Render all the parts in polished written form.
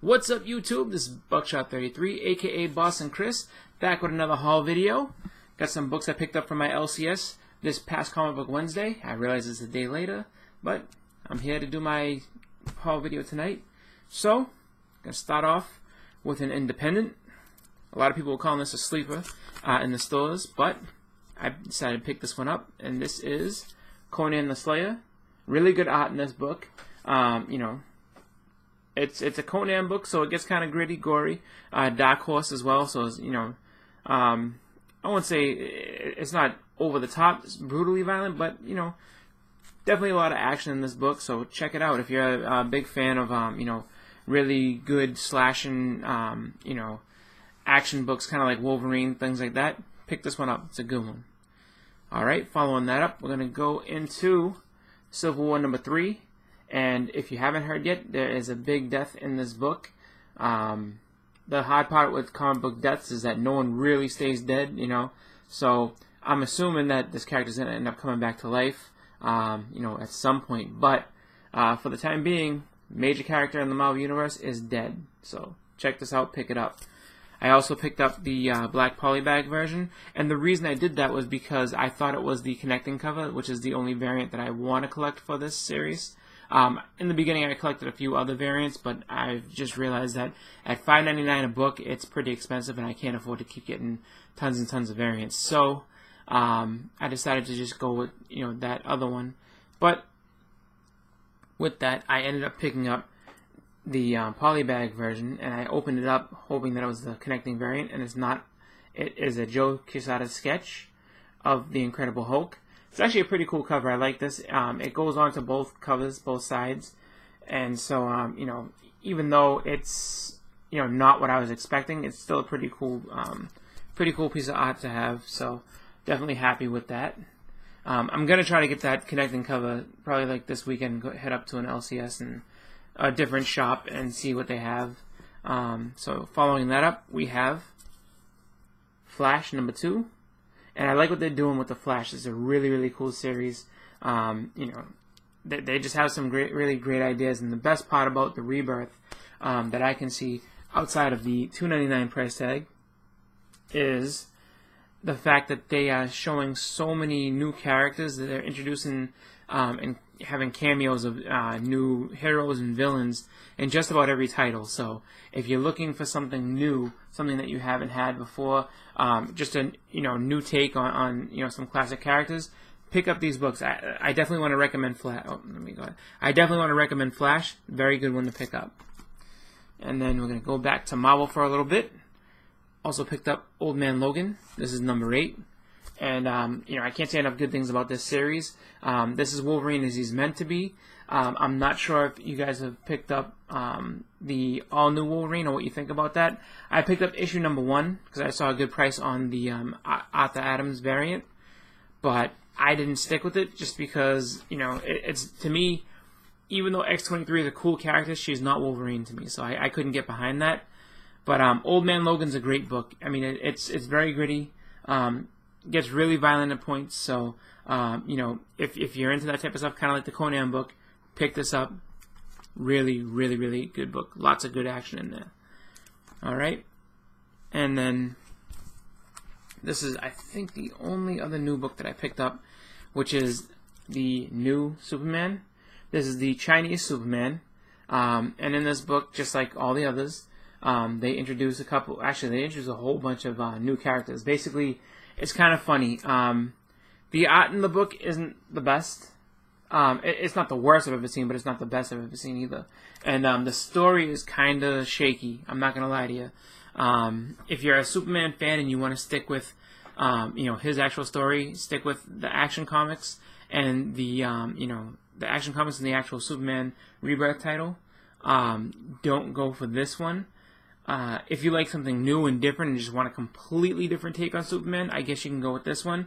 What's up, YouTube? This is Buckshot33, aka Boston Chris, back with another haul video. Got some books I picked up from my LCS this past Comic Book Wednesday. I realize it's a day later, but I'm here to do my haul video tonight. So, I'm going to start off with an independent. A lot of people are calling this a sleeper in the stores, but I decided to pick this one up, and this is Conan the Slayer. Really good art in this book. It's a Conan book, so it gets kind of gritty, gory. Dark Horse as well, so it's, I won't say it's not over the top, it's brutally violent, but definitely a lot of action in this book. So check it out if you're a big fan of really good slashing action books, kind of like Wolverine, things like that. Pick this one up; it's a good one. All right, following that up, we're gonna go into Civil War #3. And if you haven't heard yet, there is a big death in this book. The hard part with comic book deaths is that no one really stays dead, So I'm assuming that this character is going to end up coming back to life, at some point. But for the time being, major character in the Marvel Universe is dead. So check this out, pick it up. I also picked up the black polybag version, and the reason I did that was because I thought it was the connecting cover, which is the only variant that I want to collect for this series. In the beginning, I collected a few other variants, but I've just realized that at $5.99 a book, it's pretty expensive, and I can't afford to keep getting tons and tons of variants. So I decided to just go with that other one. But with that, I ended up picking up the polybag version, and I opened it up hoping that it was the connecting variant, and it's not. It is a Joe Quesada sketch of the Incredible Hulk. It's actually a pretty cool cover. I like this. It goes on to both covers, both sides, and so even though it's not what I was expecting, it's still a pretty cool piece of art to have. So definitely happy with that. I'm gonna try to get that connecting cover probably like this weekend. Head up to an LCS and a different shop and see what they have. So following that up, we have Flash #2. And I like what they're doing with the Flash. It's a really, really cool series. They just have some really great ideas. And the best part about the Rebirth that I can see outside of the $2.99 price tag is the fact that they are showing so many new characters that they're introducing and having cameos of new heroes and villains in just about every title. So if you're looking for something new, something that you haven't had before, just a new take on some classic characters, pick up these books. I definitely want to recommend Flash. Oh, let me go ahead. I definitely want to recommend Flash. Very good one to pick up. And then we're going to go back to Marvel for a little bit. Also picked up Old Man Logan. This is #8. And, I can't say enough good things about this series. This is Wolverine as he's meant to be. I'm not sure if you guys have picked up the all-new Wolverine or what you think about that. I picked up issue #1 because I saw a good price on the Arthur Adams variant. But I didn't stick with it just because, it's to me, even though X-23 is a cool character, she's not Wolverine to me. So I couldn't get behind that. But Old Man Logan's a great book. I mean, it's very gritty. Gets really violent at points, so if you're into that type of stuff, kind of like the Conan book, pick this up. Really, really, really good book. Lots of good action in there. All right, and then this is, I think, the only other new book that I picked up, which is the new Superman. This is the Chinese Superman, and in this book, just like all the others, they introduce a whole bunch of new characters. Basically, it's kind of funny. The art in the book isn't the best. It's not the worst I've ever seen, but it's not the best I've ever seen either. And the story is kind of shaky. I'm not going to lie to you. If you're a Superman fan and you want to stick with his actual story, stick with the Action Comics and the Action Comics and the actual Superman Rebirth title. Don't go for this one. If you like something new and different and just want a completely different take on Superman, I guess you can go with this one.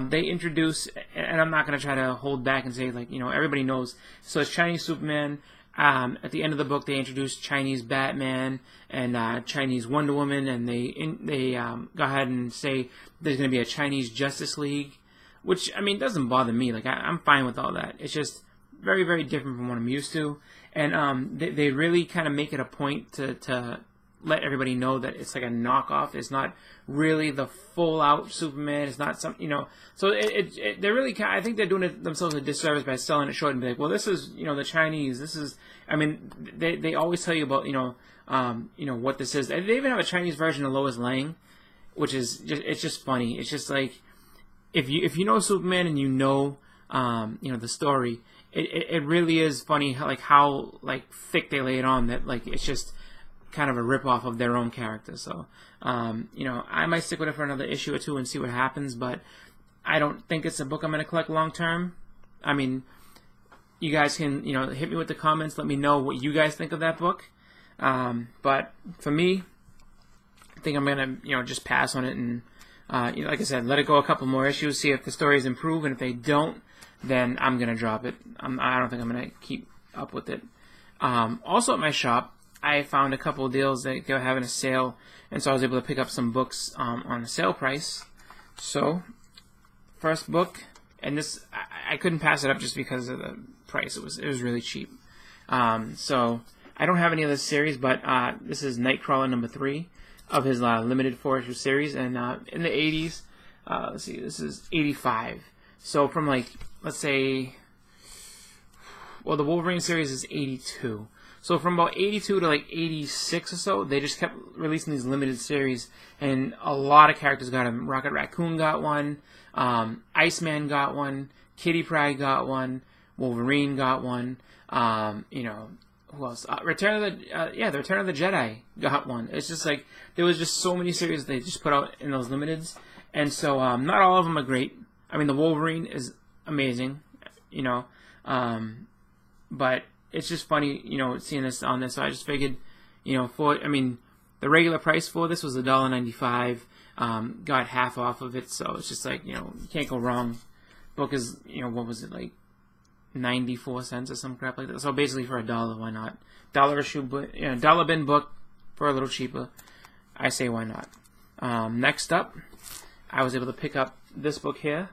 They introduce, and I'm not going to try to hold back and say, everybody knows. So it's Chinese Superman. At the end of the book, they introduce Chinese Batman and Chinese Wonder Woman, and they go ahead and say there's going to be a Chinese Justice League, which, doesn't bother me. I'm fine with all that. It's just very, very different from what I'm used to. And they really kind of make it a point to let everybody know that it's like a knockoff. It's not really the full out Superman. It's not some, so they're really I think they're doing themselves a disservice by selling it short and be like, well, this is, the Chinese. This is, I mean, they always tell you about, what this is. They even have a Chinese version of Lois Lane, which is it's just funny. It's just like, if you know Superman and the story, it really is funny how thick they lay it on, that it's just kind of a rip-off of their own character. So, I might stick with it for another issue or two and see what happens, but I don't think it's a book I'm going to collect long-term. I mean, you guys can, hit me with the comments, let me know what you guys think of that book. But for me, I think I'm going to, just pass on it and, like I said, let it go a couple more issues, see if the stories improve, and if they don't, then I'm going to drop it. I don't think I'm going to keep up with it. Also at my shop, I found a couple of deals that they were having a sale, and so I was able to pick up some books on a sale price. So, first book, and this I couldn't pass it up just because of the price. It was really cheap. So I don't have any of this series, but this is Nightcrawler number 3 of his limited 4-issue series, and in the 80s, let's see, this is 85. So from let's say, well, the Wolverine series is 82. So from about 82 to 86 or so, they just kept releasing these limited series, and a lot of characters got them. Rocket Raccoon got one, Iceman got one, Kitty Pryde got one, Wolverine got one. Who else? The Return of the Jedi got one. It's just there was just so many series they just put out in those limiteds, and so not all of them are great. I mean, the Wolverine is amazing, but it's just funny, seeing this on this. So I just figured, the regular price for this was $1.95. Got half off of it, so it's just you can't go wrong. Book is, what was it, 94 cents or some crap like that. So basically for $1, why not? Dollar issue, but dollar bin book for a little cheaper. I say why not. Next up, I was able to pick up this book here.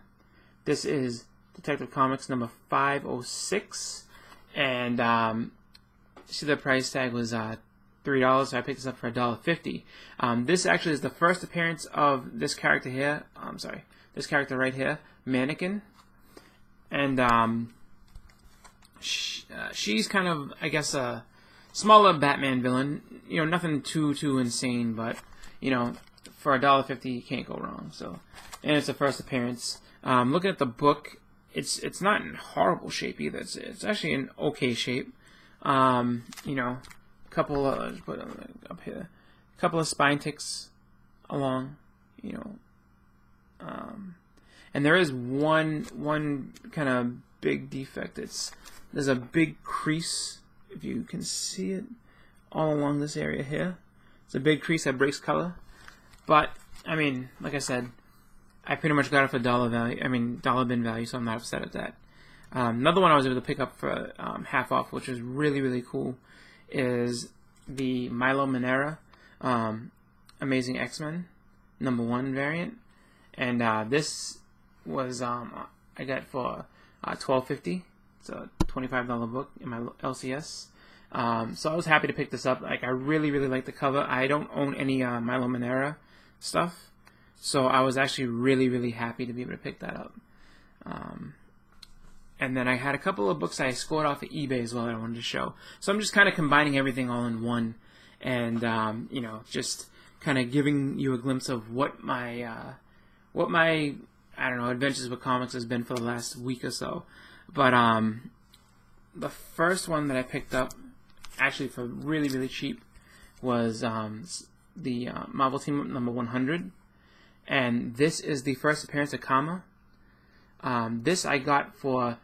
This is Detective Comics number 506. And see, the price tag was $3, so I picked this up for $1.50. This actually is the first appearance of this character here. This character right here, Mannequin, and she's kind of, I guess, a smaller Batman villain. Nothing too insane, but for $1.50, you can't go wrong. So, and it's the first appearance. Looking at the book, it's not in horrible shape either. It's actually in okay shape. Couple of, put it up here, couple of spine ticks along, and there is one kind of big defect. There's a big crease, if you can see it, all along this area here. It's a big crease that breaks color, but I mean, like I said, I pretty much got it for dollar bin value, so I'm not upset at that. Another one I was able to pick up for half off, which was really cool, is the Milo Manera Amazing X-Men #1 variant, and this was I got for $12.50. It's a $25 book in my LCS. So I was happy to pick this up. I really like the cover. I don't own any Milo Manera stuff. So I was actually really happy to be able to pick that up. And then I had a couple of books I scored off of eBay as well that I wanted to show. So I'm just kind of combining everything all in one, and just kind of giving you a glimpse of what my adventures with comics has been for the last week or so. But the first one that I picked up, actually for really cheap, was the Marvel Team Up number 100. And this is the first appearance of Kama. This I got for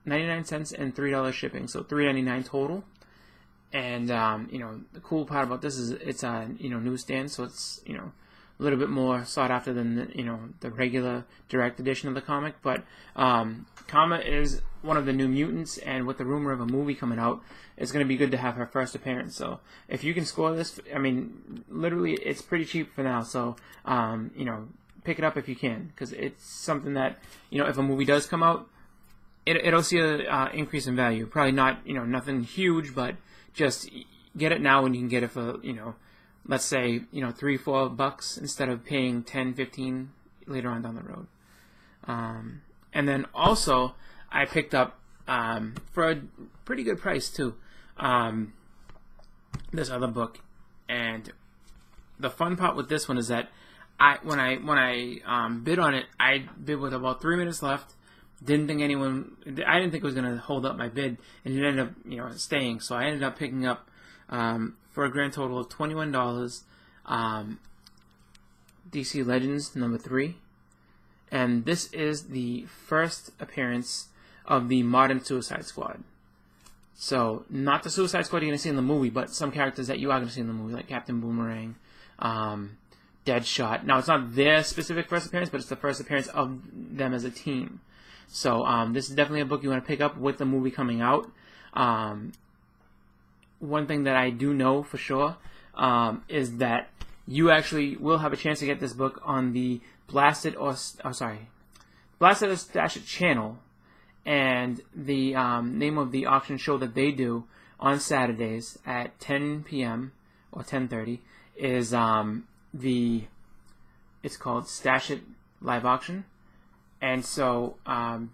99 cents and $3 shipping, so $3.99 total. And the cool part about this is it's a newsstand, so it's a little bit more sought after than the regular direct edition of the comic. But Kama is one of the New Mutants, and with the rumor of a movie coming out, it's going to be good to have her first appearance. So if you can score this, literally it's pretty cheap for now. So pick it up if you can, because it's something that if a movie does come out, it'll see a increase in value. Probably not, nothing huge, but just get it now when you can get it for, let's say, $3-4 instead of paying 10-15 later on down the road. And then also I picked up for a pretty good price too this other book. And the fun part with this one is that when I bid on it, I bid with about 3 minutes left. I didn't think it was going to hold up my bid, and it ended up staying. So I ended up picking up for a grand total of $21 DC Legends #3, and this is the first appearance of the modern Suicide Squad. So not the Suicide Squad you're going to see in the movie, but some characters that you are going to see in the movie, like Captain Boomerang, Deadshot. Now it's not their specific first appearance, but it's the first appearance of them as a team. So this is definitely a book you want to pick up with the movie coming out. One thing that I do know for sure is that you actually will have a chance to get this book on the Blasted or Stash It channel, and the name of the auction show that they do on Saturdays at 10 p.m. or 10:30 is it's called Stash It Live Auction. And so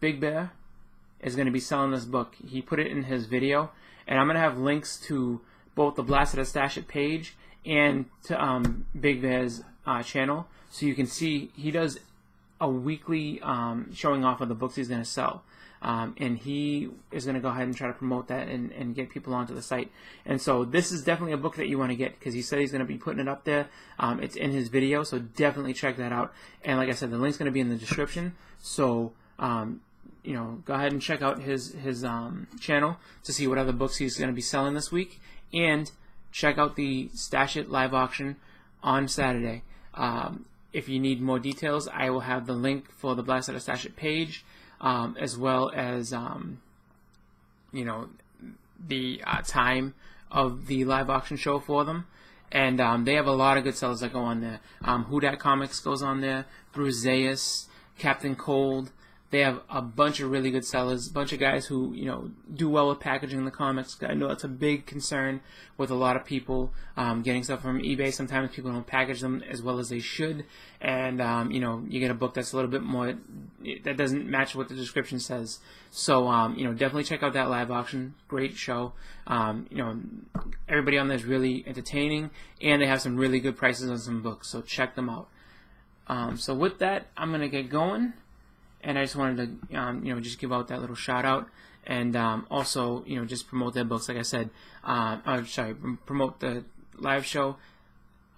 Big Bear is going to be selling this book. He put it in his video, and I'm going to have links to both the Blasted or Stash It page and to Big Bear's channel, so you can see he does a weekly showing off of the books he's going to sell. And he is going to go ahead and try to promote that and get people onto the site. And so this is definitely a book that you want to get, because he said he's going to be putting it up there. It's in his video, so definitely check that out. And like I said, the link's going to be in the description. So go ahead and check out his channel to see what other books he's going to be selling this week, and check out the Stash It live auction on Saturday. If you need more details, I will have the link for the Blasted or Stash It page, as well as the time of the live auction show for them. And they have a lot of good sellers that go on there. Who Dat Comics goes on there, Bruce Zayas, Captain Cold. They have a bunch of really good sellers, a bunch of guys who do well with packaging the comics. I know that's a big concern with a lot of people getting stuff from eBay. Sometimes people don't package them as well as they should, and you get a book that's a little bit more that doesn't match what the description says. So definitely check out that live auction. Great show. Everybody on there is really entertaining, and they have some really good prices on some books. So check them out. So with that, I'm gonna get going. And I just wanted to, just give out that little shout out, and also, just promote their books. Like I said, promote the live show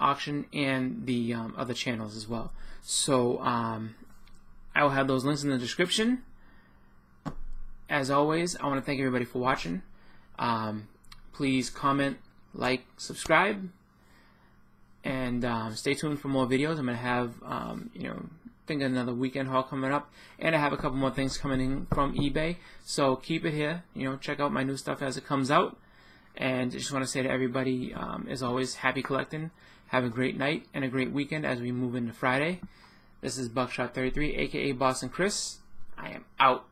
auction and the other channels as well. So I will have those links in the description. As always, I want to thank everybody for watching. Please comment, like, subscribe, and stay tuned for more videos. I'm gonna have, I think another weekend haul coming up, and I have a couple more things coming in from eBay, so keep it here. Check out my new stuff as it comes out, and I just want to say to everybody, as always, happy collecting, have a great night and a great weekend as we move into Friday. This is Buckshot 33, aka Boston Chris. I am out.